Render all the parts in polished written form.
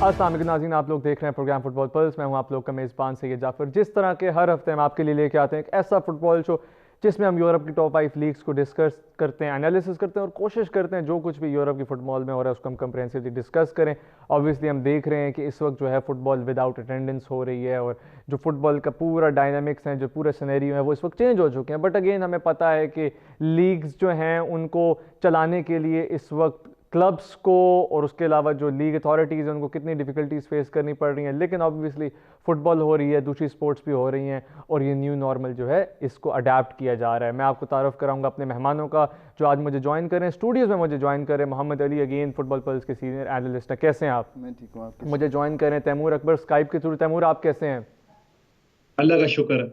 السلام علیکم ناظرین، آپ لوگ دیکھ رہے ہیں پروگرام فٹ بال پلس. میں ہوں آپ لوگ کا میزبان سید جعفر. جس طرح کے ہر ہفتے ہم آپ کے لیے لے کے آتے ہیں ایک ایسا فٹ بال شو جس میں ہم یورپ کی ٹاپ 5 لیگز کو ڈسکس کرتے ہیں، انالیسس کرتے ہیں اور کوشش کرتے ہیں جو کچھ بھی یورپ کی فٹ بال میں ہو رہا ہے اس کو ہم کمپریہنسولی ڈسکس کریں. آبویسلی ہم دیکھ رہے ہیں کہ اس وقت جو ہے فٹ بال وداؤٹ اٹینڈنس ہو رہی ہے اور جو فٹ بال کا پورا ڈائنامکس ہیں، جو پورا سینیریو ہے وہ اس وقت چینج ہو چکے ہیں. بٹ اگین ہمیں پتہ ہے کہ لیگز جو ہیں ان کو چلانے کے لیے اس وقت کلبس کو اور اس کے علاوہ جو لیگ اتھارٹیز ہیں ان کو کتنی ڈیفیکلٹیز فیس کرنی پڑ رہی ہیں. لیکن آبویسلی فٹ بال ہو رہی ہے، دوسری سپورٹس بھی ہو رہی ہیں اور یہ نیو نارمل جو ہے اس کو اڈیپٹ کیا جا رہا ہے. میں آپ کو تعارف کراؤں گا اپنے مہمانوں کا جو آج مجھے جوائن کریں اسٹوڈیوز میں. مجھے جوائن کریں محمد علی، اگین فٹ بال پلس کے سینئر اینالسٹ ہیں. کیسے ہیں آپ؟ میں ٹھیک ہوں. آپ مجھے جوائن کریں تیمور اکبر اسکائپ کے تھرو. تیمور آپ کیسے ہیں؟ اللہ کا شکر ہے.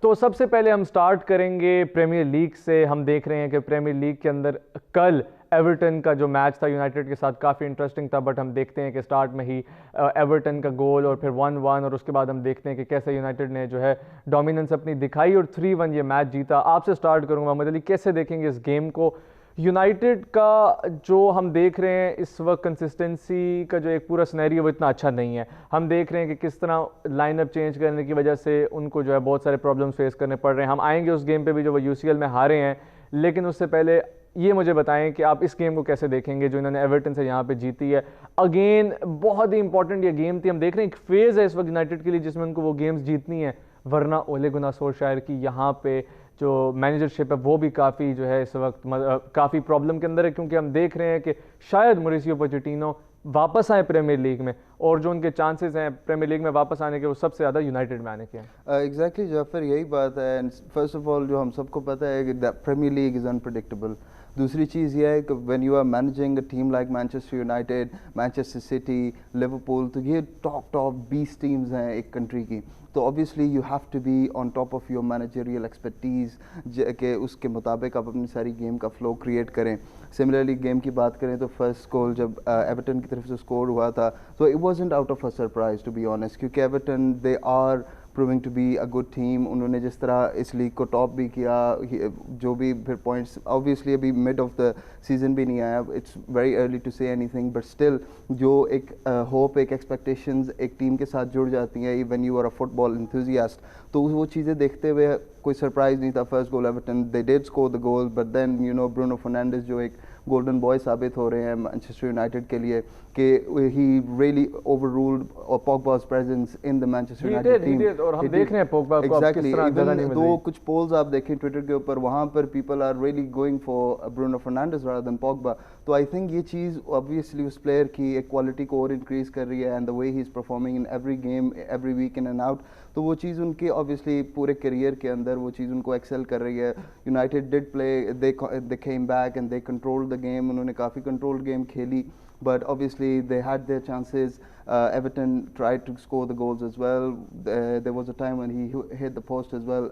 تو سب سے پہلے ہم سٹارٹ کریں گے پریمیئر لیگ سے. ہم دیکھ رہے ہیں کہ پریمیئر لیگ کے اندر کل ایورٹن کا جو میچ تھا یونائٹڈ کے ساتھ کافی انٹرسٹنگ تھا، بٹ ہم دیکھتے ہیں کہ سٹارٹ میں ہی ایورٹن کا گول اور پھر 1-1 اور اس کے بعد ہم دیکھتے ہیں کہ کیسے یونائٹڈ نے جو ہے ڈومیننس اپنی دکھائی اور 3-1 یہ میچ جیتا. آپ سے سٹارٹ کروں گا محمد علی، کیسے دیکھیں گے اس گیم کو؟ یونائٹڈ کا جو ہم دیکھ رہے ہیں اس وقت کنسسٹنسی کا جو ایک پورا سنیریو وہ اتنا اچھا نہیں ہے. ہم دیکھ رہے ہیں کہ کس طرح لائن اپ چینج کرنے کی وجہ سے ان کو جو ہے بہت سارے پرابلمس فیس کرنے پڑ رہے ہیں. ہم آئیں گے اس گیم پہ بھی جو وہ UCL میں ہارے ہیں، لیکن اس سے پہلے یہ مجھے بتائیں کہ آپ اس گیم کو کیسے دیکھیں گے جو انہوں نے ایورٹن سے یہاں پہ جیتی ہے. اگین بہت ہی امپورٹنٹ یہ گیم تھی. ہم دیکھ رہے ہیں ایک فیز ہے اس وقت یونائٹڈ کے لیے جس میں ان کو وہ گیمز جیتنی ہے، ورنہ اولے گنار سولشائر کی یہاں پہ جو مینیجرشپ ہے وہ بھی کافی جو ہے اس وقت کافی پرابلم کے اندر ہے، کیونکہ ہم دیکھ رہے ہیں کہ شاید موریسیو پوچیٹینو واپس آئے پریمیئر لیگ میں اور جو ان کے چانسز ہیں پریمیئر لیگ میں واپس آنے کے وہ سب سے زیادہ یونائٹڈ میں آنے کے ہیں. ایگزیکٹلی جعفر، یہی بات ہے. فرسٹ آف آل جو ہم سب کو پتہ ہے کہ پریمیئر لیگ از انپریڈکٹیبل. دوسری چیز یہ ہے کہ when you are managing a team like Manchester United, Manchester City, Liverpool, تو یہ ٹاپ 20 ٹیمز ہیں ایک کنٹری کی. تو obviously you have to be on top of your managerial expertise کہ اس کے مطابق آپ اپنی ساری گیم کا فلو کریٹ کریں. سملرلی گیم کی بات کریں تو فرسٹ گول جب ایورٹن کی طرف سے اسکور ہوا تھا تو it wasn't out of a surprise to be honest، کیونکہ Everton they are proving to be a good team. انہوں نے جس طرح اس لیگ کو ٹاپ بھی کیا، جو بھی پھر پوائنٹس obviously ابھی mid of the season بھی نہیں آیا، it's very early to say anything, but still جو ایک ہوپ، ایک ایکسپیکٹیشنز ایک ٹیم کے ساتھ جڑ جاتی ہیں when you are a football enthusiast، تو وہ چیزیں دیکھتے ہوئے کوئی سرپرائز نہیں تھا. First goal Everton they did score the goal, but then you know Bruno Fernandes جو ایک گولڈن بوائے ثابت ہو رہے ہیں مانچسٹر یونائٹڈ کے لیے کہ he really overruled Pogba's presence in the Manchester United team. اور ہم دیکھ رہے ہیں پوگبا کو اب کس طرح جگہ نہیں مل رہی. دو کچھ پولز آپ دیکھیں ٹویٹر کے اوپر، وہاں پر people are really going for Bruno Fernandes rather than Pogba. تو آئی تھنک یہ چیز obviously اس پلیئر کی ایک کوالٹی کو اور انکریز کر رہی ہے and the way he is performing in every game every week in and out. تو وہ چیز ان کے obviously پورے کیریئر کے اندر وہ چیز ان کو ایکسل کر رہی ہے. United did play, they came back and they controlled the game. انہوں نے کافی کنٹرولڈ گیم کھیلی, but obviously they had their chances. Everton tried to score the goals as well. There was a time when he hit the post as well,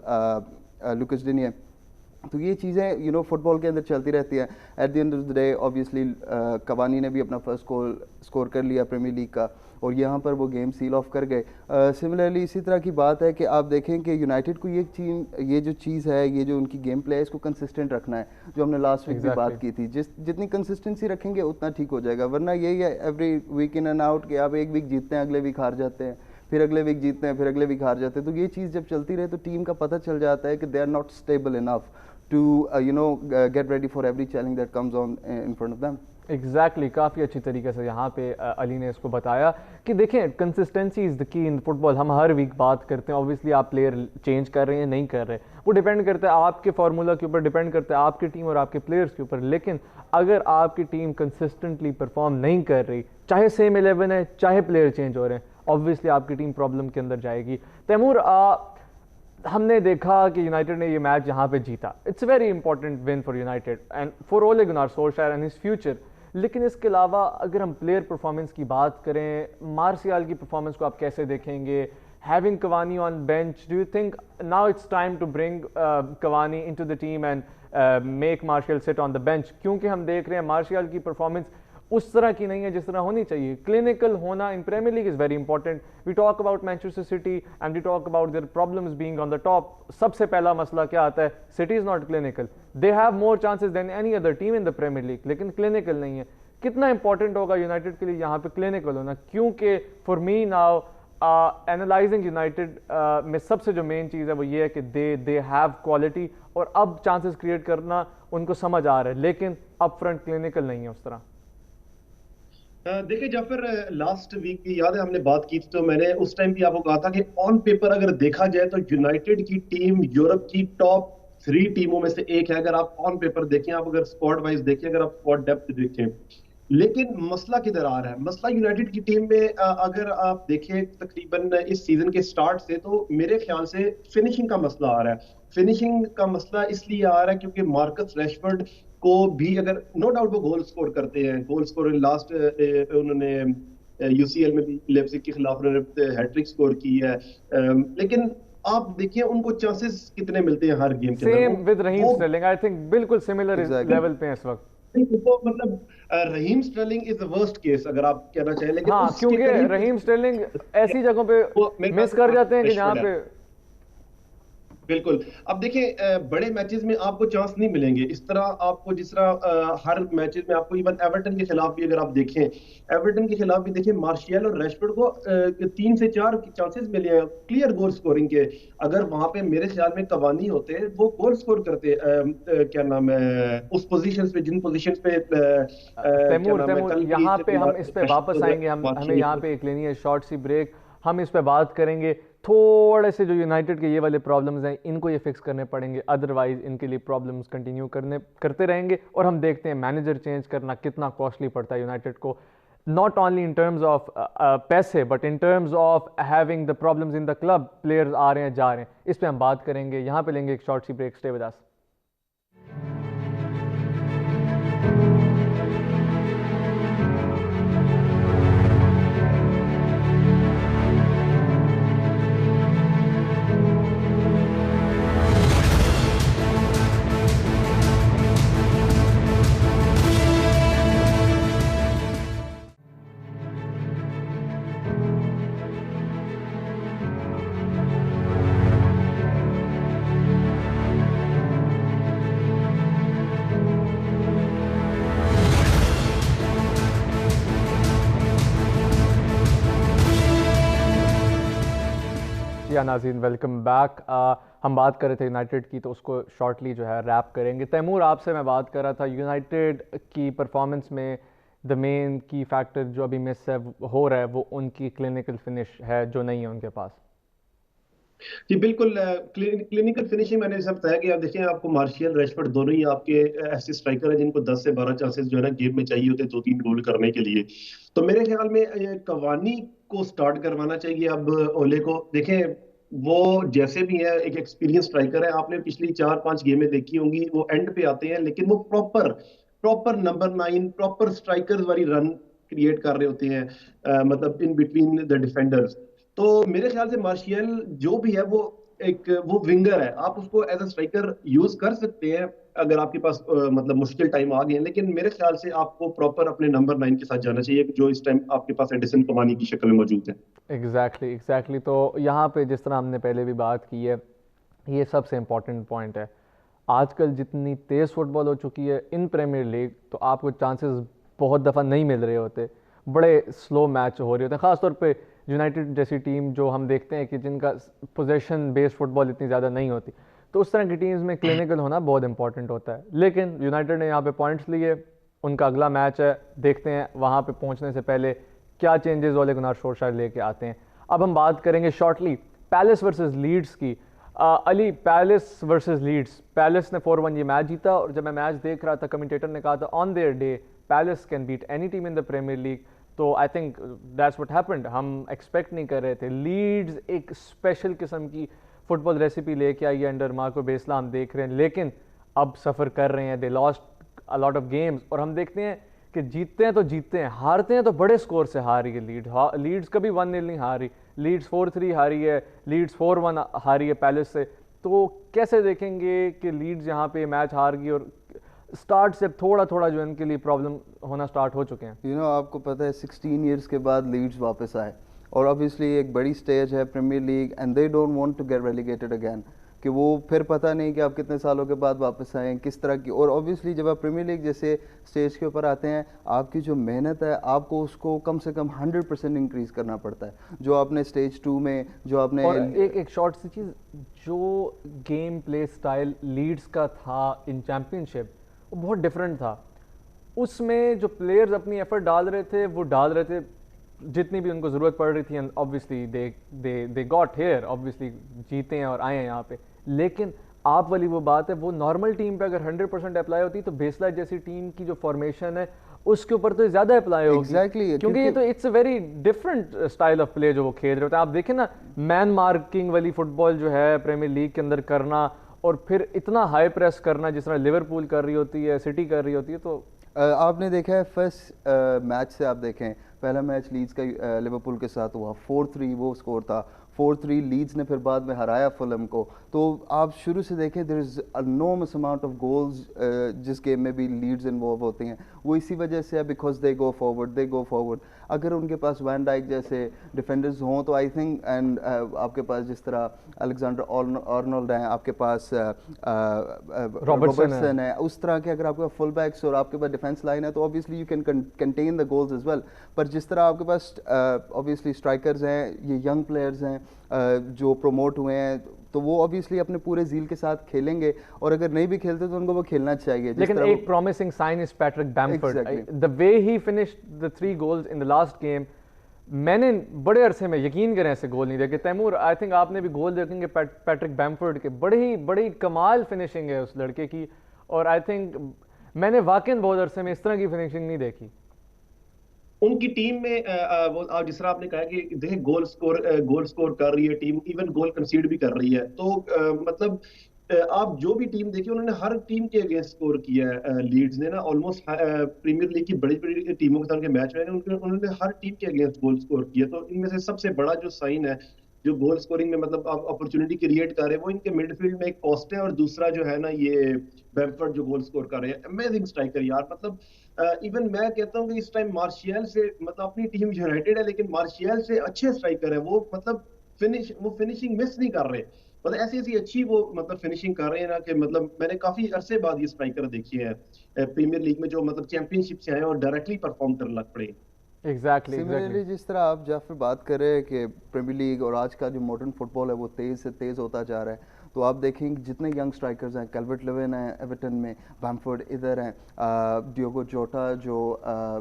Lucas Digne. تو یہ چیزیں fit بال کے اندر چلتی رہتی ہیں. At the end of the day obviously Cavani نے بھی اپنا فرسٹ گول اسکور کر لیا پریمیئر لیگ کا اور یہاں پر وہ گیم سیل آف کر گئے. سملرلی اسی طرح کی بات ہے کہ آپ دیکھیں کہ یونائٹڈ کو یہ جو چیز ہے، یہ جو ان کی گیم پلے ہے، اس کو کنسسٹنٹ رکھنا ہے، جو ہم نے لاسٹ ویک بھی بات کی تھی. جتنی کنسسٹنسی رکھیں گے اتنا ٹھیک ہو جائے گا، ورنہ یہی ہے every week in and out کہ آپ ایک ویک جیتتے ہیں، اگلے ویک ہار جاتے ہیں، پھر اگلے ویک جیتتے ہیں، پھر اگلے ویک ہار جاتے ہیں. تو یہ چیز جب چلتی رہے تو ٹیم کا پتہ چل جاتا ہے کہ they are not stable enough to get ready for every challenge that comes on in front of them. Exactly کافی اچھی طریقے سے یہاں پہ علی نے اس کو بتایا کہ دیکھیں کنسسٹنسی از دا کی ان فٹ بال. ہم ہر ویک بات کرتے ہیں، اوبیسلی آپ پلیئر چینج کر رہے ہیں نہیں کر رہے، وہ ڈیپینڈ کرتا ہے آپ کے فارمولا کے اوپر، ڈیپینڈ کرتا ہے آپ کی ٹیم اور آپ کے پلیئرس کے اوپر. لیکن اگر آپ کی ٹیم کنسسٹنٹلی پرفارم نہیں کر رہی، چاہے سیم 11 ہے، چاہے پلیئر چینج ہو رہے ہیں، اوبیسلی آپ کی ٹیم پرابلم کے اندر جائے گی. تیمور، ہم نے دیکھا کہ یونائٹڈ نے یہ میچ یہاں پہ جیتا. It's a very important one for United and for Ole Gunnar Solskjaer and his future. لیکن اس کے علاوہ اگر ہم پلیئر پرفارمنس کی بات کریں، مارسیال کی پرفارمنس کو آپ کیسے دیکھیں گے؟ Having Cavani on bench, do you think now it's time to bring Cavani into the team and make Martial sit on the bench? کیونکہ ہم دیکھ رہے ہیں مارشیال کی پرفارمنس اس طرح کی نہیں ہے جس طرح ہونی چاہیے. کلینکل ہونا in premiere league is very important. We talk about Manchester City and we talk about their problems being on the top. سب سے پہلا مسئلہ کیا آتا ہے؟ City is not clinical. They have more chances than any other team in the premier league, لیکن clinical نہیں ہے. کتنا امپورٹنٹ ہوگا یونائٹیڈ کے لیے یہاں پہ کلینکل ہونا, کیونکہ for me now analysing United میں سب سے جو مین چیز ہے وہ یہ ہے کہ دے ہیو کوالٹی, اور اب چانسز کریٹ کرنا ان کو سمجھ آ رہا ہے, لیکن اپ فرنٹ کلینکل نہیں ہے اس طرح. دیکھیں جعفر, لاسٹ ویک کی یاد ہے ہم نے بات کی تھی, تو میں نے اس ٹائم بھی آپ کو کہا تھا کہ آن پیپر اگر دیکھا جائے تو یونائٹیڈ کی ٹیم یورپ کی ٹاپ 3 ٹیموں میں سے ایک ہے. اگر آپ آن پیپر دیکھیں, آپ اگر اسکواڈ وائز دیکھیں, اگر آپ اسکواڈ ڈیپتھ دیکھیں, لیکن مسئلہ کدھر آ رہا ہے؟ مسئلہ یونائٹیڈ کی ٹیم میں اگر آپ دیکھیں تقریباً اس سیزن کے سٹارٹ سے, تو میرے خیال سے فنیشنگ کا مسئلہ آ رہا ہے. فنیشنگ کا مسئلہ اس لیے آ رہا ہے کیونکہ مارکس ریشفورڈ کو بھی, اگر نو ڈاؤٹ وہ گول سکور کرتے ہیں, گول سکور لاسٹ انہوں نے یو سی ایل میں بھی لیپزگ کے خلاف انہوں نے ہیٹرک سکور کی ہے, لیکن آپ دیکھیں ان کو چانسز کتنے ملتے ہیں ہر گیم کے اندر. Same with Raheem Sterling, I think بالکل سملر لیول پہ ہیں اس وقت. مطلب Raheem Sterling is the worst case اگر آپ کہنا چاہیں, لیکن ہاں کیونکہ رحیم اسٹرلنگ ایسی جگہوں پہ مس کر جاتے ہیں کہ جہاں پہ بالکل. اب دیکھیں بڑے میچز میں آپ کو چانس نہیں ملیں گے اس طرح, آپ کو جس طرح ہر میچز میں آپ کو, ایون ایورٹن کے خلاف بھی اگر آپ دیکھیں, ایورٹن کے خلاف بھی دیکھیں مارشیل اور ریشفورڈ کو 3 سے 4 چانسز ملے ہیں کلیئر گول سکورنگ کے. اگر وہاں پہ میرے خیال میں کوانی ہوتے وہ گول سکور کرتے, کیا نام ہے اس پوزیشنز پہ, جن پوزیشنز پہ تیمور یہاں پہ ہم اس پہ واپس آئیں گے. ہمیں یہاں پہ ایک لینی ہے شارٹ سی بریک, ہم اس پہ بات کریں گے. تھوڑے سے جو یونائٹیڈ کے یہ والے پرابلمز ہیں ان کو یہ فکس کرنے پڑیں گے, ادروائز ان کے لیے پرابلمز کنٹینیو کرتے رہیں گے. اور ہم دیکھتے ہیں مینیجر چینج کرنا کتنا کاسٹلی پڑتا ہے یونائٹیڈ کو, not only in terms of پیسے but in terms of having the problems in the club. Players آ رہے ہیں جا رہے ہیں, اس پہ ہم بات کریں گے. یہاں پہ لیں گے ایک شارٹ سی بریک. Stay with us. ناظرین ویلکم بیک. ہم بات کر رہے تھے یونائٹیڈ کی, تو اس کو شارٹلی جو ہے ریپ کریں گے. تیمور آپ سے میں بات کر رہا تھا یونائٹیڈ کی پرفارمنس میں دا مین کی فیکٹر جو ابھی مس ہو رہا ہے وہ ان کی کلینکل فنش ہے جو نہیں ہے ان کے پاس. جی بالکل, کلینکل فنیشنگ میں نے سب بتایا کہ آپ دیکھیں, آپ کو مارشیل ریشفورڈ دونوں ہی آپ کے ایسے اسٹرائکر ہیں جن کو 10 سے 12 چانسز جو ہے نا گیم میں چاہیے ہوتے 2-3 گول کرنے کے لیے. تو میرے خیال میں کوانی کو سٹارٹ کروانا چاہیے اب اولے کو. دیکھیں وہ جیسے بھی ہے ایک ایکسپیرینس اسٹرائکر ہے, آپ نے پچھلی 4-5 گیمیں دیکھی ہوں گی, وہ اینڈ پہ آتے ہیں لیکن وہ پراپر نمبر 9 پراپر اسٹرائکرز والی رن کریٹ کر رہے ہوتے ہیں, مطلب ان بٹوین دا ڈیفینڈرز. تو میرے خیال سے مارشیل جو بھی ہے وہ ونگر ہے, آپ اس کو ایز اے اسٹرائکر یوز کر سکتے ہیں اگر آپ کے پاس مطلب مشکل ٹائم آ گئے ہیں, لیکن میرے خیال سے آپ کو پراپر اپنے نمبر 9 کے ساتھ جانا چاہیے جو اس ٹائم آپ کے پاس ایڈیسن کوانی کی شکل میں موجود ہے. ایگزیکٹلی. تو یہاں پہ جس طرح ہم نے پہلے بھی بات کی ہے, یہ سب سے امپورٹنٹ پوائنٹ ہے. آج کل جتنی تیز فٹ بال ہو چکی ہے ان پریمیئر لیگ, تو آپ کو چانسز بہت دفعہ نہیں مل رہے ہوتے, بڑے سلو میچ ہو رہے ہوتے ہیں. خاص طور پہ یونائٹیڈ جیسی ٹیم جو ہم دیکھتے ہیں کہ جن کا پوزیشن بیس فٹ بال اتنی زیادہ نہیں ہوتی, تو اس طرح کی ٹیمز میں کلینکل ہونا بہت امپورٹنٹ ہوتا ہے. لیکن یونائٹیڈ نے یہاں پہ پوائنٹس لیے, ان کا اگلا میچ ہے, دیکھتے ہیں وہاں پہ پہنچنے سے پہلے کیا چینجز اولے گنار سولشائر لے کے آتے ہیں. اب ہم بات کریں گے شارٹلی پیلس ورسز لیڈز کی. علی, پیلس ورسز لیڈز, پیلس نے 4-1 یہ میچ جیتا, اور جب میں میچ دیکھ رہا تھا کمنٹیٹر نے کہا تھا on their day Palace can beat any team in the premier league. تو I think that's what happened. ہم ایکسپیکٹ نہیں کر رہے تھے. لیڈز ایک اسپیشل قسم کی فٹ بال ریسیپی لے کے آئی ہے انڈر مارکو بیسلا, ہم دیکھ رہے ہیں, لیکن اب سفر کر رہے ہیں. They lost a lot of games, اور ہم دیکھتے ہیں کہ جیتتے ہیں تو جیتتے ہیں, ہارتے ہیں تو بڑے سکور سے ہاری ہے لیڈز. کبھی 1-0 نہیں ہاری, لیڈز 4-3 ہاری ہے, لیڈز 4-1 ہاری ہے پیلس سے. تو کیسے دیکھیں گے کہ لیڈز یہاں پہ میچ ہار گئی, اور سٹارٹ سے تھوڑا جو ان کے لیے پرابلم ہونا سٹارٹ ہو چکے ہیں. آپ کو پتہ ہے 16 ایئرس کے بعد لیڈز واپس آئے, اور obviously ایک بڑی سٹیج ہے Premier League, and they don't want to get relegated again. کہ وہ پھر پتہ نہیں کہ آپ کتنے سالوں کے بعد واپس آئیں کس طرح کی. اور اوبیسلی جب آپ پریمیئر لیگ جیسے اسٹیج کے اوپر آتے ہیں آپ کی جو محنت ہے آپ کو اس کو کم سے کم 100% انکریز کرنا پڑتا ہے. جو آپ نے اسٹیج 2 میں جو آپ نے اور ایک شارٹ سی چیز, جو گیم پلے اسٹائل لیڈز کا تھا ان چیمپئن شپ وہ بہت ڈفرینٹ تھا. اس میں جو پلیئرز اپنی ایفرٹ ڈال رہے تھے وہ ڈال رہے تھے جتنی بھی ان کو ضرورت پڑ رہی تھی, and obviously they got here, obviously جیتے ہیں اور آئے ہیں یہاں پہ. لیکن آپ والی وہ بات ہے وہ نارمل ٹیم پہ اگر 100% اپلائی ہوتی تو بیس لائٹ جیسی ٹیم کی جو فارمیشن ہے اس کے اوپر تو زیادہ اپلائی ہوگی. Exactly, کیونکہ یہ تو it's a very different style of play جو وہ کھیل رہے ہوتے ہیں. آپ دیکھیں نا مین مارکنگ والی فٹ بال جو ہے پریمیئر لیگ کے اندر کرنا اور پھر اتنا ہائی پریس کرنا جس طرح لیورپول کر رہی ہوتی ہے, سٹی کر رہی ہوتی ہے. تو آپ نے دیکھا ہے فرسٹ میچ سے آپ دیکھیں پہلا میچ لیڈز کا لیورپول کے ساتھ ہوا 4-3 وہ اسکور تھا, 4-3 لیڈز نے پھر بعد میں ہرایا فلم کو. تو آپ شروع سے دیکھیں دیر از انورمس اماؤنٹ آف گولز جس گیم میں بھی لیڈز انوالو ہوتے ہیں. وہ اسی وجہ سے ہے بیکاز دے گو فارورڈ. اگر ان کے پاس وین ڈائک جیسے ڈیفینڈرز ہوں تو آئی تھنک, اینڈ آپ کے پاس جس طرح الیگزینڈر آرنولڈ ہیں, آپ کے پاس رابرٹسن ہے, اس طرح کے اگر آپ کے پاس فل بیکس اور آپ کے پاس ڈیفینس لائن ہے تو obviously you can contain the goals as well. پر جس طرح آپ کے پاس obviously اسٹرائکرز ہیں, یہ ینگ پلیئرز ہیں جو پروموٹ ہوئے ہیں, تو وہ obviously اپنے پورے ذیل کے ساتھ کھیلیں گے, اور اگر نہیں بھی کھیلتے تو ان کو وہ کھیلنا چاہیے. لیکن ایک promising sign is Patrick Bamford, the way he finished the 3 goals in the last game. میں نے بڑے عرصے میں یقین کریں ایسے گول نہیں دیکھے. تیمور آئی تھنک آپ نے بھی گول دیکھیں گے پیٹرک بیمفورڈ کے, بڑی کمال فنشنگ ہے اس لڑکے کی, اور آئی تھنک میں نے واقعی بہت عرصے میں اس طرح کی فنشنگ نہیں دیکھی. ان کی ٹیم میں جس طرح آپ نے کہا کہ دیکھیں گول سکور کر رہی ہے ٹیم, ایون گول کنسیڈ بھی کر رہی ہے, تو مطلب آپ جو بھی ٹیم دیکھیں انہوں نے ہر ٹیم کے اگینسٹ سکور کیا ہے. لیڈز نے نا آلموسٹ پریمیئر لیگ کی بڑی ٹیموں کے ساتھ کے میچ میں انہوں نے ہر ٹیم کے اگینسٹ گول سکور کیا. تو ان میں سے سب سے بڑا جو سائن ہے جو گول سکورنگ میں مطلب اپرچونٹی کریٹ کر رہے ہیں وہ ان کے مڈ فیلڈ میں ایک پوسٹ ہے, اور دوسرا جو ہے نا یہ بیمفورڈ جو گول سکور کر رہے ہیں. امیزنگ اسٹرائکر یار, مطلب ایون میں کہتا ہوں کہ اس ٹائم مارشیل سے, مطلب اپنی ٹیم یونائٹیڈ ہے لیکن مارشیل سے اچھے اسٹرائکر ہیں وہ, مطلب فنشنگ مس نہیں کر رہے, مطلب ایسی اچھی وہ مطلب فنشنگ کر رہے ہیں نا کہ مطلب میں نے کافی عرصے بعد یہ اسٹرائکر دیکھے ہیں پریمیئر لیگ میں جو مطلب چیمپئن شپ سے آئے اور ڈائریکٹلی پرفارم کرنے لگ پڑے. سملرلی جس طرح آپ جعفر بات کر رہے ہیں کہ پریمیئر لیگ اور آج کا جو ماڈرن فٹ بال ہے وہ تیز سے تیز ہوتا جا رہا ہے, تو آپ دیکھیں جتنے ینگ اسٹرائکرز ہیں, کیلورٹ لیون ہیں ایورٹن میں, بیمفورڈ ادھر ہیں, ڈیوگو جوٹا جو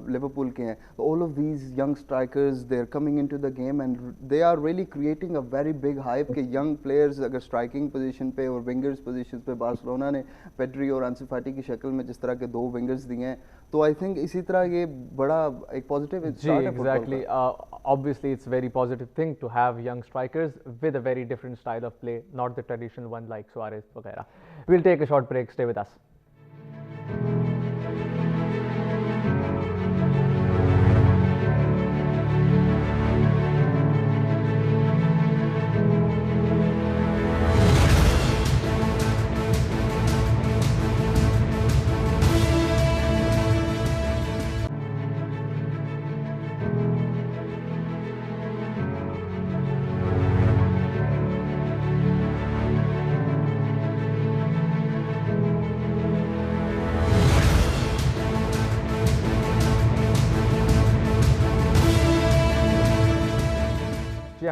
لیورپول کے ہیں, all of these young strikers they are coming into the game and they are really creating a very big hype کہ ینگ پلیئرز اگر اسٹرائکنگ پوزیشن پہ اور ونگرز پوزیشن پہ بارسلونا نے Pedri اور انسو فاٹی کی شکل میں جس طرح کے 2 ونگرز دیے ہیں, تو آئی تھنک اسی طرح یہ بڑا ایک پازیٹیو جی exactly. Obviously it's very positive thing to have young strikers with a very different style of play, not the traditional one like Suarez وغیرہ. We'll take a short break, stay with us.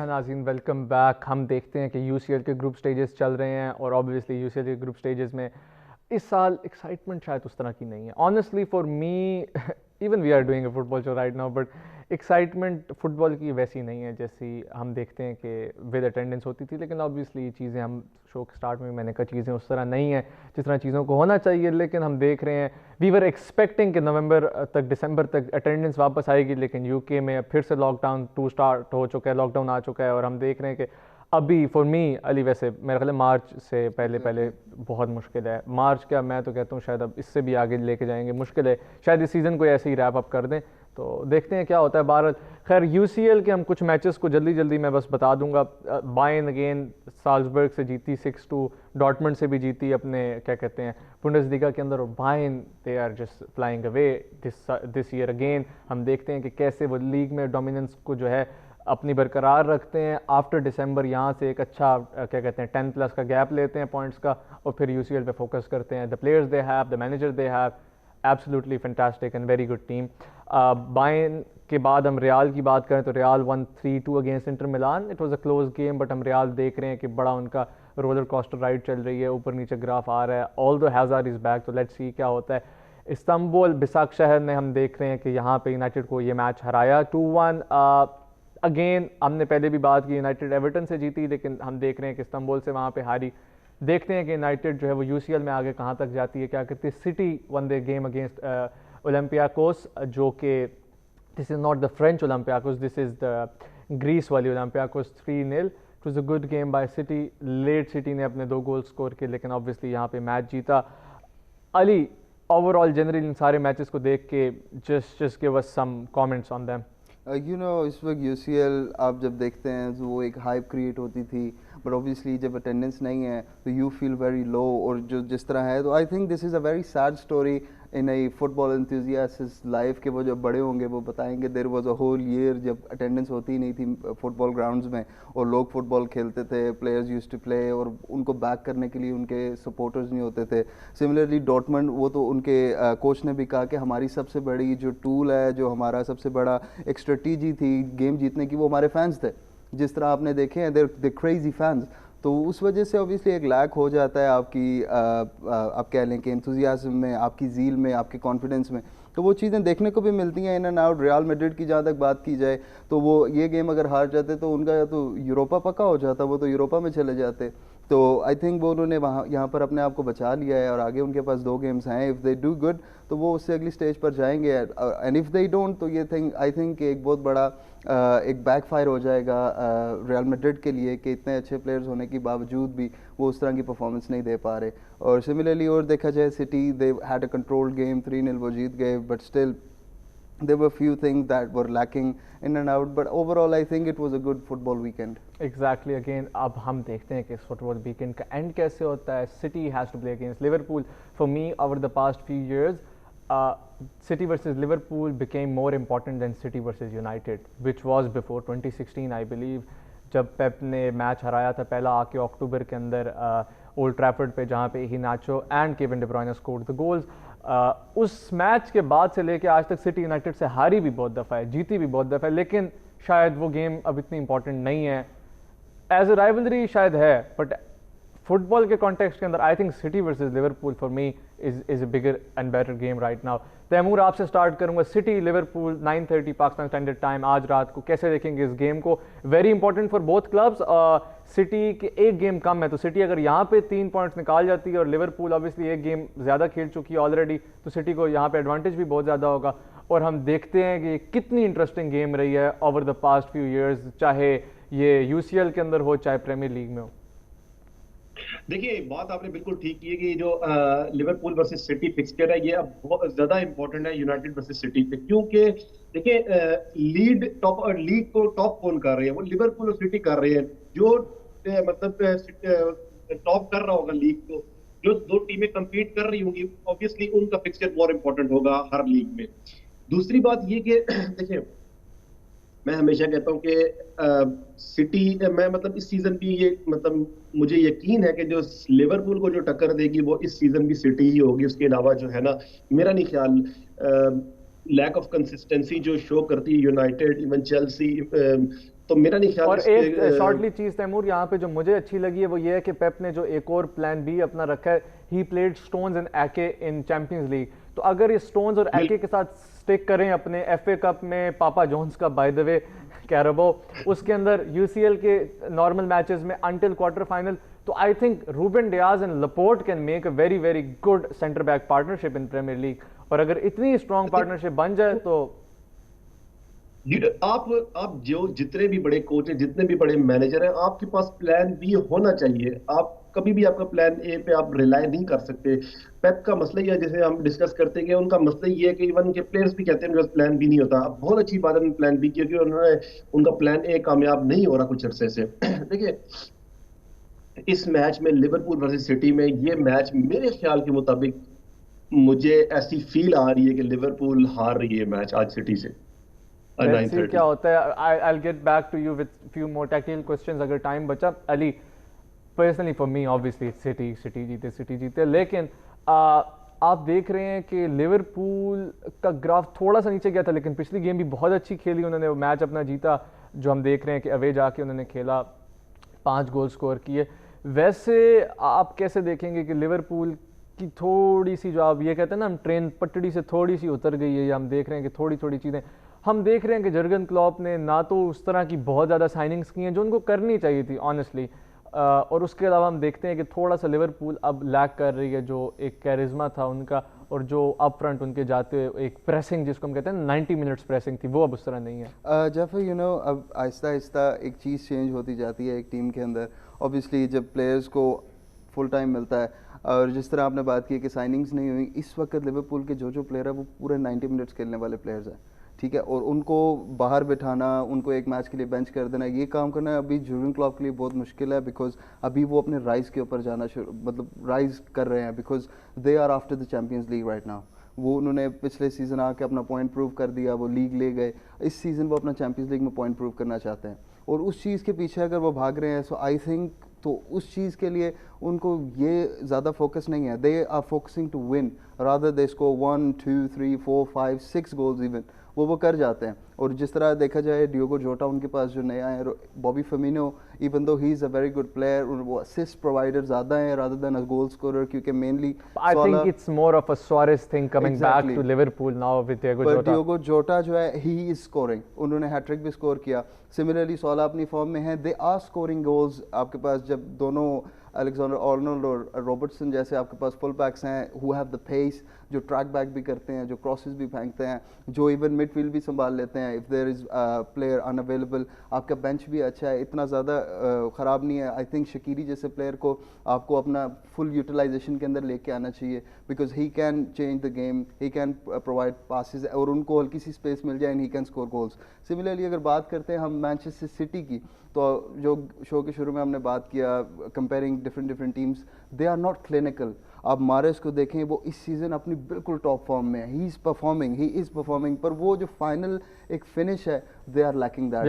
ناظرین welcome back. ہم دیکھتے ہیں کہ you C L کے group stages چل رہے ہیں, اور اوبویسلی یو سی ایل کے گروپ سٹیجز میں اس سال ایکسائٹمنٹ شاید اس طرح کی نہیں ہے. Honestly for me even we are doing a football show right now, but excitement football کی ویسی نہیں ہے جیسی ہم دیکھتے ہیں کہ ود اٹینڈنس ہوتی تھی. لیکن اوبویسلی یہ چیزیں, ہم شو کے اسٹارٹ میں نے کہا چیزیں اس طرح نہیں ہیں جس طرح چیزوں کو ہونا چاہیے, لیکن ہم دیکھ رہے ہیں وی ور ایکسپیکٹنگ کہ نومبر تک دسمبر تک اٹینڈنس واپس آئے گی, لیکن یو کے میں پھر سے لاک ڈاؤن 2 اسٹارٹ ہو چکا ہے, لاک ڈاؤن آ چکا ہے, اور ہم دیکھ رہے ہیں کہ ابھی فار می علی ویسے میرا خیال ہے مارچ سے پہلے بہت مشکل ہے. مارچ کیا, میں تو کہتا ہوں شاید اب اس سے بھی آگے لے کے جائیں گے, مشکل ہے, شاید اس سیزن کو ایسے ہی ریپ اپ کر دیں. تو دیکھتے ہیں کیا ہوتا ہے. بہرحال خیر یو سی ایل کے ہم کچھ میچز کو جلدی میں بس بتا دوں گا. بائرن اگین سالزبرگ سے جیتی 6-2, ڈارٹمنڈ سے بھی جیتی اپنے کیا کہتے ہیں بونڈس لیگا کے اندر, اور Bayern they are just flying away this year again. ہم دیکھتے ہیں کہ کیسے وہ لیگ میں ڈومیننس کو جو ہے اپنی برقرار رکھتے ہیں. آفٹر ڈسمبر یہاں سے ایک اچھا کیا کہتے ہیں 10+ کا گیپ لیتے ہیں پوائنٹس کا, اور پھر UCL پہ فوکس کرتے ہیں. The players they have, the manager they have, absolutely fantastic and very good team. Bayern کے بعد ہم ریال کی بات کریں تو Real 1-3-2 against Inter Milan. It was a close game, but ہم ریال دیکھ رہے ہیں کہ بڑا ان کا رولر کوسٹر رائڈ چل رہی ہے, اوپر نیچے گراف آ رہا ہے. آل دو ہیزارڈ از بیک, تو لیٹس سی کیا ہوتا ہے. استنبول بساک شہر میں ہم دیکھ رہے ہیں کہ یہاں پہ یونائٹڈ کو یہ میچ ہرایا 2-1. اگین ہم نے پہلے بھی بات کی یونائٹڈ ایورٹن سے جیتی, لیکن ہم دیکھ رہے ہیں کہ استنبول سے وہاں پہ ہاری. دیکھتے ہیں کہ یونائٹڈ جو ہے وہ UCL میں آگے کہاں تک جاتی ہے, کیا کرتی ہے. City won the game against Olympiacos, جو کہ this is not the French Olympiacos, this is the Greece والی اولمپیاکوس. 3-0. It was a good game by City. Let City نے اپنے 2 گول سکور کیے, لیکن آبویسلی یہاں پہ میچ جیتا. علی, اوور آل جنرلی ان سارے میچز کو دیکھ کے just give us some comments on them. You know اس وقت UCL آپ جب دیکھتے ہیں تو وہ ایک ہائپ کریٹ ہوتی تھی, بٹ اوبیسلی جب اٹینڈنس نہیں ہے تو یو فیل ویری لو, اور جو جس طرح ہے, تو I think this is a very sad story in a football enthusiast life کے. وہ جب بڑے ہوں گے وہ بتائیں گے there was a whole year جب اٹینڈنس ہوتی نہیں تھی فٹ بال گراؤنڈز میں, اور لوگ فٹ بال کھیلتے تھے, پلیئرز یوز ٹو پلے, اور ان کو بیک کرنے کے لیے ان کے سپورٹرز نہیں ہوتے تھے. سملرلی ڈورٹمنڈ, وہ تو ان کے کوچ نے بھی کہا کہ ہماری سب سے بڑی جو ٹول ہے, جو ہمارا سب سے بڑا ایک اسٹریٹجی تھی گیم جیتنے کی, وہ ہمارے فینس تھے. جس طرح آپ نے دیکھے ہیں دے کریزی فینس, تو اس وجہ سے اوبیسلی ایک لیک ہو جاتا ہے آپ کی آپ کہہ لیں کہ انتھوزیازم میں, آپ کی زیل میں, آپ کی کانفیڈنس میں. تو وہ چیزیں دیکھنے کو بھی ملتی ہیں ان اینڈ آؤٹ. ریال میڈرڈ کی جہاں تک بات کی جائے تو وہ یہ گیم اگر ہار جاتے تو ان کا تو یوروپا پکا ہو جاتا, وہ تو یوروپا میں چلے جاتے. تو آئی تھنک وہ انہوں نے وہاں یہاں پر اپنے آپ کو بچا لیا ہے, اور آگے ان کے پاس 2 گیمز ہیں. اف دے ڈو گڈ تو وہ اس سے اگلی اسٹیج پر جائیں گے, اینڈ اف دے ڈونٹ تو یہ آئی تھنک کہ ایک بہت بڑا ایک بیک فائر ہو جائے گا ریال میڈرڈ کے لیے, کہ اتنے اچھے پلیئرز ہونے کے باوجود بھی وہ اس طرح کی پرفارمنس نہیں دے پا رہے. اور سملرلی اور دیکھا جائے city, they had a control game, 3-0 وہ جیت گئے, but still there were few things that were lacking in and out, but overall I think it was a good football weekend. Exactly. Again اب ہم دیکھتے ہیں کہ اس فٹ بال ویکینڈ کا اینڈ کیسے ہوتا ہے. City has to play against Liverpool. For me over the past few years City versus Liverpool became more important than City versus United, which was before 2016 I believe, جب پیپ نے match ہرایا تھا پہلا آ کے اکتوبر کے اندر اولڈ ٹریفرڈ پہ, جہاں پہ Iheanacho and Kevin De Bruyne scored the goals. اس میچ کے بعد سے لے کے آج تک سٹی یونائٹڈ سے ہاری بھی بہت دفعہ ہے, جیتی بھی بہت دفعہ ہے, لیکن شاید وہ گیم اب اتنی امپورٹنٹ نہیں ہے. ایز اے رائولری شاید ہے, بٹ فٹ بال کے کانٹیکسٹ کے اندر I think City versus Liverpool for me is a bigger and better game right now. Taimur, آپ سے اسٹارٹ کروں گا. City Liverpool 9:30 Pakistan standard time آج رات کو, کیسے دیکھیں گے اس گیم کو؟ Very important for both clubs. City کے ایک گیم کم ہے, تو سٹی اگر یہاں پہ 3 پوائنٹس نکال جاتی ہے, اور لیورپول اوبیسلی ایک گیم زیادہ کھیل چکی ہے آلریڈی, تو سٹی کو یہاں پہ ایڈوانٹیج بھی بہت زیادہ ہوگا. اور ہم دیکھتے ہیں کہ کتنی انٹرسٹنگ گیم رہی ہے over the past few years, چاہے یہ UCL کے اندر ہو چاہے پریمیئر لیگ میں ہو. دیکھیے بات آپ نے بالکل ٹھیک کی ہے کہ جو لیورپول ورسز سٹی فکسچر ہے یہ اب بہت زیادہ امپورٹنٹ ہے یونائٹڈ ورسز سٹی پہ, کیونکہ دیکھیں لیگ کو ٹاپ کون کر رہے ہیں, وہ لیورپول اور سٹی کر رہے ہیں. جو مطلب ٹاپ کر رہا ہوگا لیگ کو, جو 2 ٹیمیں کمپیٹ کر رہی ہوں گی, obviously ان کا فکسچر مور امپورٹنٹ ہوگا ہر لیگ میں. دوسری بات یہ کہ دیکھیں میں ہمیشہ کہتا ہوں کہ سٹی میں مطلب اس سیزن بھی یہ مطلب مجھے یقین ہے کہ جو لیورپول کو جو ٹکر دے گی وہ اس سیزن بھی سٹی ہی ہوگی. اس کے علاوہ جو ہے نا, میرا نہیں خیال لیک آف کنسسٹنسی جو شو کرتی ہے یونائٹڈ, ایون چیلسی, تو میرا نہیں خیال. اور ایک شارٹلی چیز تیمور یہاں پہ جو مجھے اچھی لگی ہے وہ یہ ہے کہ پیپ نے جو ایک اور پلان بی اپنا رکھا ہے, he played Stones and Ake in Champions League. تو اگر یہ سٹونز اور ایکے کے ساتھ سٹک کریں اپنے FA کپ میں, پاپا جونز کا بائی دا وے کیربو, اس کے اندر UCL کے نارمل میچز میں انٹل کوارٹر فائنل, تو I think Ruben Dias and Laporte can make a very very good centre back partnership in premiere League. اور اگر اتنی اسٹرانگ پارٹنرشپ بن جائے تو آپ جو جتنے بھی بڑے کوچ ہیں, جتنے بھی بڑے مینیجر ہیں, آپ کے پاس پلان بی ہونا چاہیے. آپ کبھی بھی آپ کا پلان اے پہ آپ ریلائی نہیں کر سکتے. پیپ کا مسئلہ یہ ہے, جیسے ہم ڈسکس کرتے ہیں کہ ان کا مسئلہ یہ ہے کہ ایون کے پلیئرز بھی کہتے ہیں کہ پلان بی نہیں ہوتا. اب بہت اچھی بات ہے پلان بی کی, کیونکہ انہوں نے ان کا پلان اے کامیاب نہیں ہو رہا کچھ عرصے سے. دیکھیے اس میچ میں لیورپول ورسز سٹی میں, یہ میچ میرے خیال کے مطابق مجھے ایسی فیل آ رہی ہے کہ لیورپول ہار رہی ہے میچ آج سٹی سے. Let's see 9:30. کیا ہوتا ہے. I'll get back to you with few more tactical questions اگر ٹائم بچا. علی, personally for me obviously city جیتے, لیکن آپ دیکھ رہے ہیں کہ لیورپول کا گراف تھوڑا سا نیچے گیا تھا, لیکن پچھلی گیم بھی بہت اچھی کھیلی انہوں نے, وہ میچ اپنا جیتا جو ہم دیکھ رہے ہیں کہ اوے جا کے انہوں نے کھیلا, 5 گول سکور کیے. ویسے آپ کیسے دیکھیں گے کہ لیورپول کی تھوڑی سی جو آپ یہ کہتے ہیں نا, ہم ٹرین پٹڑی سے تھوڑی سی اتر گئی ہے, یا ہم دیکھ رہے ہیں کہ تھوڑی چیزیں, ہم دیکھ رہے ہیں کہ جرگن کلوپ نے نہ تو اس طرح کی بہت زیادہ سائننگز کی ہیں جو ان کو کرنی چاہیے تھی آنیسٹلی, اور اس کے علاوہ ہم دیکھتے ہیں کہ تھوڑا سا لیورپول اب لیک کر رہی ہے جو ایک کیرزما تھا ان کا, اور جو اپ فرنٹ ان کے جاتے ہوئے ایک پریسنگ جس کو ہم کہتے ہیں 90 منٹس پریسنگ تھی, وہ اب اس طرح نہیں ہے. جیفر یو نو اب آہستہ آہستہ ایک چیز چینج ہوتی جاتی ہے ایک ٹیم کے اندر. اوبیسلی جب پلیئرز کو فل ٹائم ملتا ہے, اور جس طرح آپ نے بات کی کہ سائننگز نہیں ہوئی, اس وقت لیورپول کے جو پلیئر ہیں وہ پورے 90 منٹس کھیلنے والے پلیئرز ہیں, ٹھیک ہے, اور ان کو باہر بٹھانا, ان کو ایک میچ کے لیے بینچ کر دینا, یہ کام کرنا ابھی جرگن کلوپ کے لیے بہت مشکل ہے, بیکاز ابھی وہ اپنے رائز کے اوپر جانا مطلب رائز کر رہے ہیں, because they are after the Champions League right now. وہ انہوں نے پچھلے سیزن آ کے اپنا پوائنٹ پروو کر دیا, وہ لیگ لے گئے, اس سیزن وہ اپنا چیمپئنز لیگ میں پوائنٹ پروو کرنا چاہتے ہیں, اور اس چیز کے پیچھے اگر وہ بھاگ رہے ہیں, سو آئی تھنک تو اس چیز کے لیے ان کو یہ زیادہ فوکس نہیں ہے. They are focusing to win rather they score 1 2 3 4 5 6 goals even, وہ کر جاتے ہیں. اور جس طرح دیکھا جائے ڈیوگو جوٹا ان کے پاس جو نیا ہے, Bobby Firmino even though he is a very good player, وہ اسسٹ پرووائڈر زیادہ ہیں rather than a goal scorer, کیونکہ mainly I think it's more of a Suarez thing coming back to Liverpool now with Diego Jota. Diogo Jota جو ہے he is scoring, انہوں نے hat trick بھی score کیا. Similarly Salah اپنی form میں ہیں, دے آر اسکورنگ گولز. آپ کے پاس جب دونوں الیگزینڈر آرنولڈ اور روبرٹسن جیسے آپ کے پاس فل بیکس ہیں ہو ہیو دا پیس, جو ٹریک بیک بھی کرتے ہیں, جو کراسز بھی پھینکتے ہیں, جو ایون مڈ فیلڈ بھی سنبھال لیتے ہیں if there is player in available. آپ کا بینچ بھی اچھا ہے, اتنا زیادہ خراب نہیں ہے. آئی تھنک شکیری جیسے پلیئر کو آپ کو اپنا فل یوٹیلائزیشن کے اندر لے کے آنا چاہیے, because he can change the game, he can provide passes, اور ان کو ہلکی سی اسپیس مل جائے and he can score goals. Similarly اگر بات کرتے ہیں ہم مانچسٹر سٹی کی, تو جو شو کے شروع میں ہم نے بات کیا comparing different teams, they are not clinical. آپ مارس کو دیکھیں, وہ اس سیزن اپنی بالکل ٹاپ فارم میں ہے, ہی از پرفارمنگ, پر وہ جو فائنل ایک فنش ہے, they are lacking that.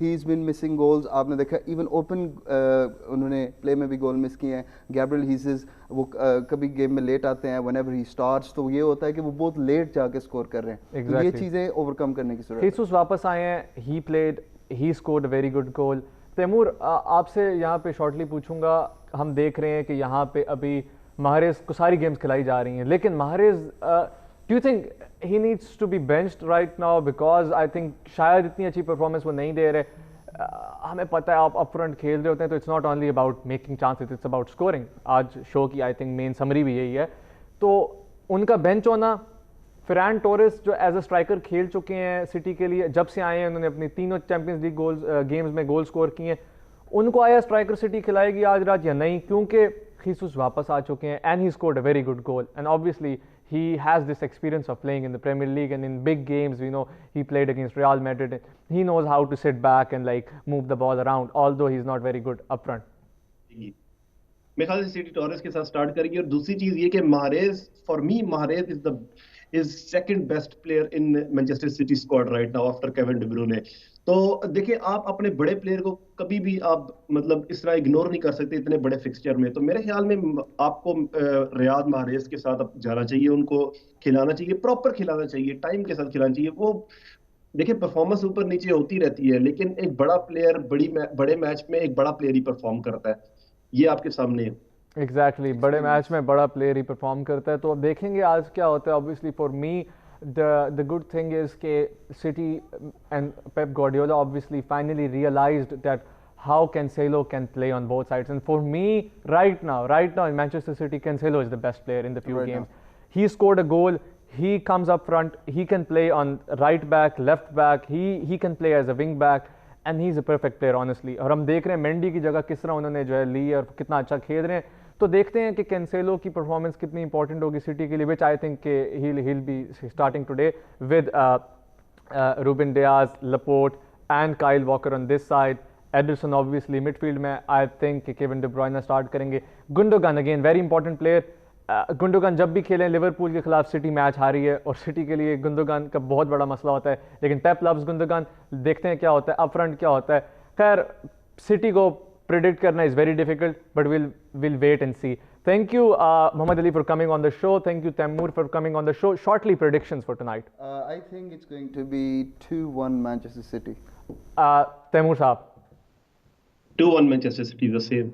He is been missing goals. آپ نے دیکھا ایون اوپن انہوں نے پلے میں بھی گول مس کیے ہیں. گیبریل ہیزز وہ کبھی گیم میں لیٹ آتے ہیں, ون ایور ہی اسٹارٹس, تو یہ ہوتا ہے کہ وہ بہت لیٹ جا کے اسکور کر رہے ہیں. یہ چیزیں اوور کم کرنے کی ضرورت ہے. خیسوس واپس آئے ہیں, he played, he scored a very good goal. Taimur, آپ سے یہاں پہ شارٹلی پوچھوں گا, ہم دیکھ رہے ہیں کہ یہاں پہ ابھی محرز کو ساری گیمز کھلائی جا رہی ہیں, لیکن Mahrez do you think he needs to be benched right now, because I think شاید اتنی اچھی پرفارمنس وہ نہیں دے رہے. ہمیں پتہ ہے آپ اپ فرنٹ کھیل رہے ہوتے ہیں تو it's not only about making chances, it's about scoring. آج شو کی آئی تھنک مین سمری بھی یہی ہے. تو ان کا بینچ ہونا, فران ٹورس جو ایز اے اسٹرائکر کھیل چکے ہیں سٹی کے لیے, جب سے آئے ہیں انہوں نے اپنی تینوں چیمپئنز لیگ گیمز میں گول سکور کیے ہیں, ان کو آیا اسٹرائکر سٹی کھلائے گی آج رات یا نہیں, کیونکہ خیسوس واپس آ چکے ہیں and he scored a very good goal, and obviously he has this experience of playing in the Premier League and in big games. We know he played against Real Madrid. He knows how to sit back and like move the ball around, although he's not very good up front. میرے خیال سے city tours کے ساتھ start کریں گے. اور دوسری چیز یہ کہ Mahrez, for me Mahrez is second best player in Manchester City squad right now after Kevin De Bruyne. تو دیکھیں, آپ اپنے بڑے پلیئر کو کبھی بھی آپ مطلب اس طرح اگنور نہیں کر سکتے اتنے بڑے فکسچر میں. تو میرے خیال میں آپ کو ریاض محرز کے ساتھ جانا چاہیے, ان کو کھلانا چاہیے, پراپر کھلانا چاہیے, ٹائم کے ساتھ کھلانا چاہیے. وہ دیکھیں پرفارمنس اوپر نیچے ہوتی رہتی ہے, لیکن ایک بڑا پلیئر بڑے میچ میں ایک بڑا پلیئر ہی پرفارم کرتا ہے. یہ آپ کے سامنے ہے. ایگزیکٹلی, بڑے میچ میں بڑا پلیئر ہی پرفارم کرتا ہے. تو اب دیکھیں گے آج کیا ہوتا ہے. obviously for me the good thing is کہ City and Pep Guardiola obviously finally realized that how Cancelo can play on both sides, and for me right now in Manchester City, Cancelo is the best player in the few games. He scored a goal, he comes up front, he can play on right back, left back, he can play as a wing back, and he's a perfect player honestly. اور ہم دیکھ رہے ہیں مینڈی کی جگہ کس طرح انہوں نے جو ہے لی اور کتنا اچھا کھیل رہے ہیں. تو دیکھتے ہیں کہ کینسیلو کی پرفارمنس کتنی امپورٹنٹ ہوگی سٹی کے لیے, وچ آئی تھنک کہ he'll be starting today with Ruben Dias, Laporte and Kyle Walker on this side. Ederson obviously midfield میں I think کہ Kevin De Bruyne start کریں گے. Gundogan again very important player. گندوگان جب بھی کھیلیں لیورپول کے خلاف سٹی میچ ہاری ہے اور سٹی کے لیے گندوگان کا بہت بڑا مسئلہ ہوتا ہے, لیکن پیپ لوز گندوگان, دیکھتے ہیں کیا ہوتا ہے اپ فرنٹ کیا ہوتا ہے. خیر سٹی کو پریڈکٹ کرنا is very difficult but we'll wait and see. Thank you Muhammad Ali for coming on the show. Thank you Taimur for coming on the show. Shortly predictions for tonight. I think it's going to be 2-1 Manchester City. Taimur saab. 2-1 Manchester City, the same.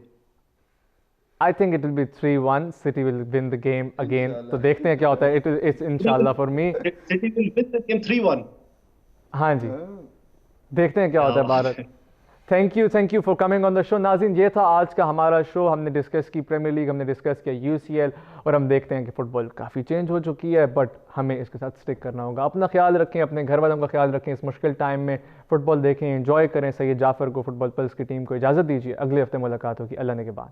I think it will be 3-1. City will win the game again. تو دیکھتے ہیں کیا ہوتا ہے. It's inshallah for me. City will win the game 3-1. ہاں جی, دیکھتے ہیں کیا ہوتا ہے Bharat. Thank you for coming on the show. ناظرین یہ تھا آج کا ہمارا شو. ہم نے ڈسکس کی پریمیئر لیگ, ہم نے ڈسکس کیا UCL, اور ہم دیکھتے ہیں کہ فٹ بال کافی چینج ہو چکی ہے بٹ ہمیں اس کے ساتھ اسٹک کرنا ہوگا. اپنا خیال رکھیں, اپنے گھر والوں کا خیال رکھیں. اس مشکل ٹائم میں فٹ بال دیکھیں, انجوائے کریں. سید جعفر کو, فٹ بال پلس کی ٹیم کو اجازت دیجیے. اگلے ہفتے ملاقات ہوگی. اللہ نے کے بعد.